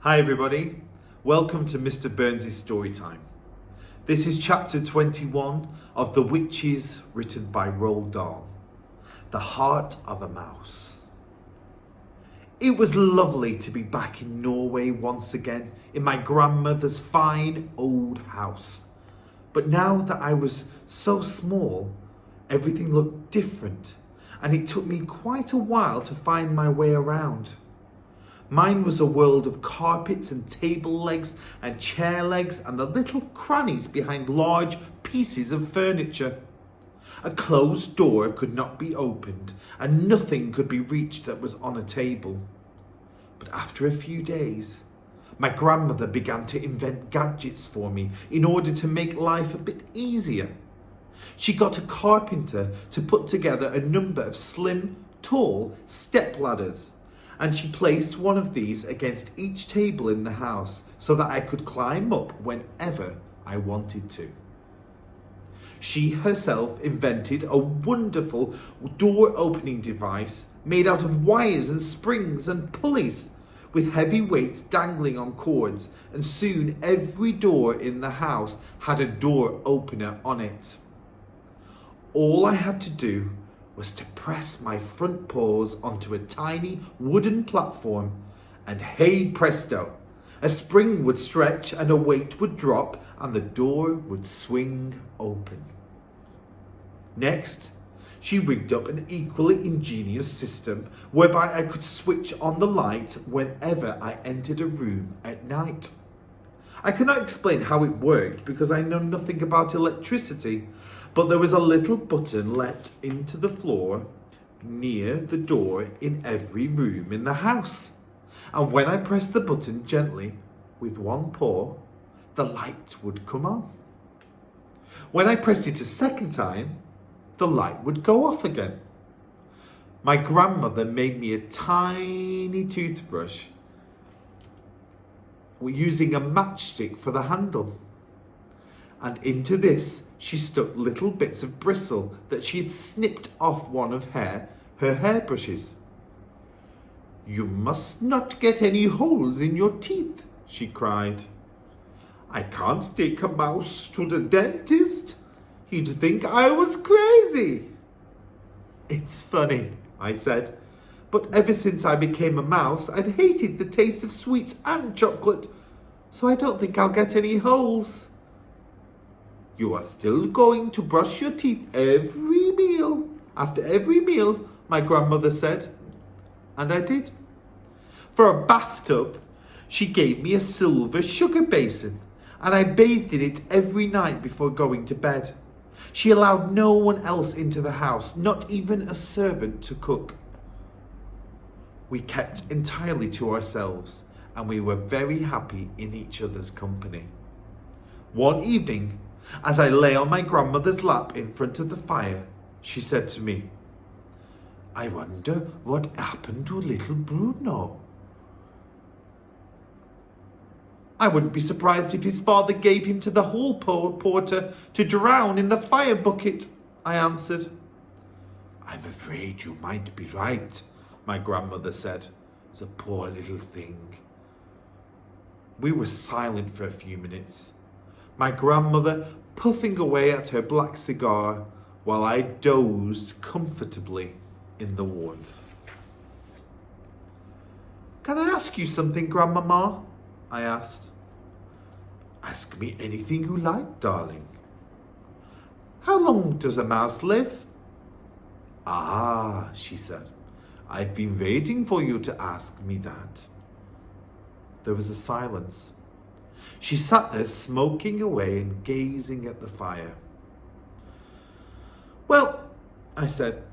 Hi everybody, welcome to Mr. Burns' Storytime. This is chapter 21 of The Witches, written by Roald Dahl. The Heart of a Mouse. It was lovely to be back in Norway once again, in my grandmother's fine old house. But now that I was so small, everything looked different, and it took me quite a while to find my way around. Mine was a world of carpets and table legs and chair legs and the little crannies behind large pieces of furniture. A closed door could not be opened and nothing could be reached that was on a table. But after a few days, my grandmother began to invent gadgets for me in order to make life a bit easier. She got a carpenter to put together a number of slim, tall step ladders, and she placed one of these against each table in the house so that I could climb up whenever I wanted to. She herself invented a wonderful door opening device made out of wires and springs and pulleys with heavy weights dangling on cords, and soon every door in the house had a door opener on it. All I had to do was to press my front paws onto a tiny wooden platform, and hey presto, a spring would stretch and a weight would drop and the door would swing open. Next, she rigged up an equally ingenious system whereby I could switch on the light whenever I entered a room at night. I cannot explain how it worked because I know nothing about electricity, but there was a little button let into the floor near the door in every room in the house. And when I pressed the button gently with one paw, the light would come on. When I pressed it a second time, the light would go off again. My grandmother made me a tiny toothbrush using a matchstick for the handle. And into this she stuck little bits of bristle that she had snipped off one of her hairbrushes. "You must not get any holes in your teeth," she cried. "I can't take a mouse to the dentist. He'd think I was crazy." "It's funny," I said, "but ever since I became a mouse, I've hated the taste of sweets and chocolate, so I don't think I'll get any holes." "You are still going to brush your teeth after every meal," my grandmother said. And I did. For a bathtub, she gave me a silver sugar basin, and I bathed in it every night before going to bed. She allowed no one else into the house, not even a servant to cook. We kept entirely to ourselves, and we were very happy in each other's company. One evening, as I lay on my grandmother's lap in front of the fire, she said to me, "I wonder what happened to little Bruno." "I wouldn't be surprised if his father gave him to the hall porter to drown in the fire bucket," I answered. "I'm afraid you might be right," my grandmother said. "The poor little thing." We were silent for a few minutes, my grandmother puffing away at her black cigar while I dozed comfortably in the warmth. "Can I ask you something, Grandmama?" I asked. "Ask me anything you like, darling." "How long does a mouse live?" "Ah," she said, "I've been waiting for you to ask me that." There was a silence. She sat there smoking away and gazing at the fire. "Well," I said,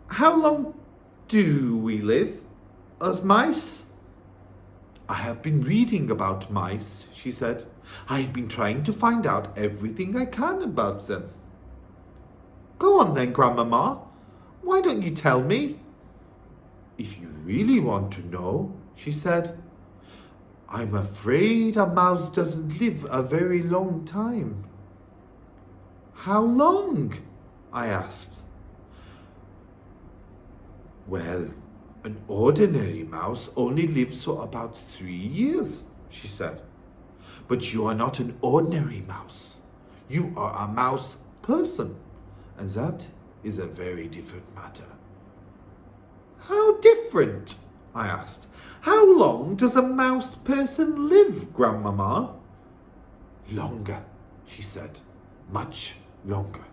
"how long do we live, us mice?" "I have been reading about mice," she said. "I've been trying to find out everything I can about them." "Go on then, Grandmama. Why don't you tell me?" "If you really want to know," she said, "I'm afraid a mouse doesn't live a very long time." "How long?" I asked. "Well, an ordinary mouse only lives for about 3 years," she said. But you are not an ordinary mouse. You are a mouse person, and that is a very different matter. How different? I asked. How long does a mouse person live, Grandmama? Longer, she said. Much longer.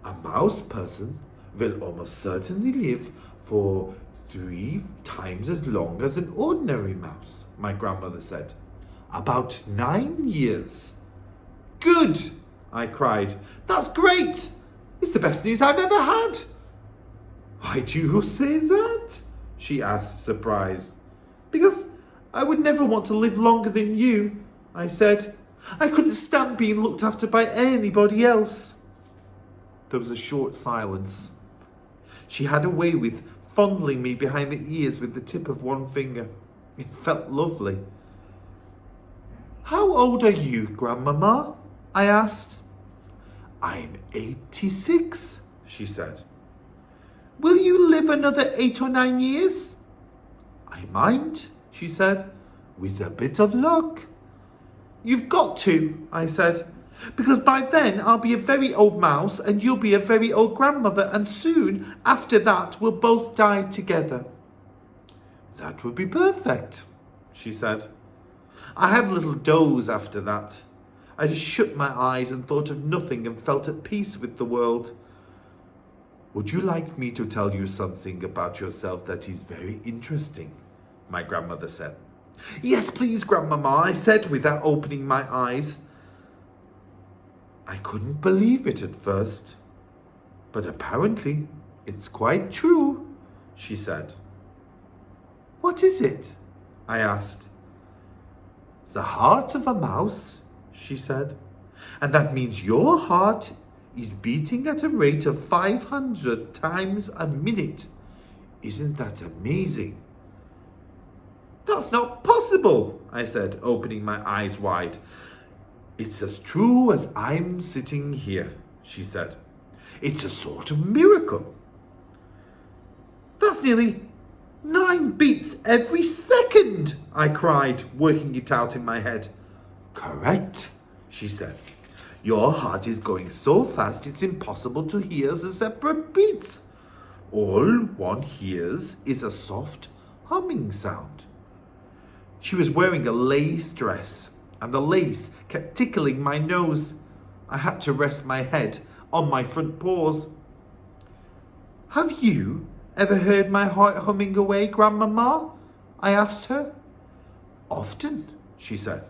A mouse person will almost certainly live for 3 times as long as an ordinary mouse, my grandmother said. About 9 years. Good, I cried. That's great. It's the best news I've ever had. Why do you say that? She asked, surprised. Because I would never want to live longer than you, I said. I couldn't stand being looked after by anybody else. There was a short silence. She had a way with fondling me behind the ears with the tip of one finger. It felt lovely. How old are you, Grandmama? I asked. I'm 86, she said. Will you live another 8 or 9 years? I might, she said, with a bit of luck. You've got to, I said, because by then I'll be a very old mouse and you'll be a very old grandmother, and soon after that we'll both die together. That would be perfect, she said. I had a little doze after that. I just shut my eyes and thought of nothing and felt at peace with the world. Would you like me to tell you something about yourself that is very interesting? My grandmother said. Yes, please, Grandmama, I said without opening my eyes. I couldn't believe it at first, but apparently it's quite true, she said. What is it? I asked. The heart of a mouse, she said, and that means your heart is beating at a rate of 500 times a minute. Isn't that amazing? That's not possible, I said, opening my eyes wide. It's as true as I'm sitting here, she said. It's a sort of miracle. That's nearly 9 beats every second, I cried, working it out in my head. Correct, she said. Your heart is going so fast it's impossible to hear the separate beats. All one hears is a soft humming sound. She was wearing a lace dress, and the lace kept tickling my nose. I had to rest my head on my front paws. Have you ever heard my heart humming away, Grandmama? I asked her. Often, she said.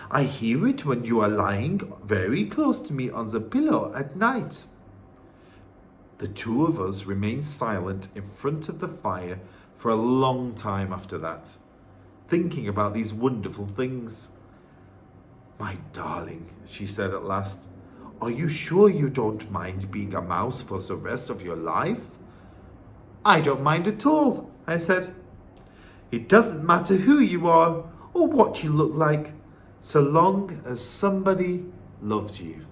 I hear it when you are lying very close to me on the pillow at night. The two of us remained silent in front of the fire for a long time after that, thinking about these wonderful things. My darling, she said at last, are you sure you don't mind being a mouse for the rest of your life? I don't mind at all, I said. It doesn't matter who you are or what you look like, so long as somebody loves you.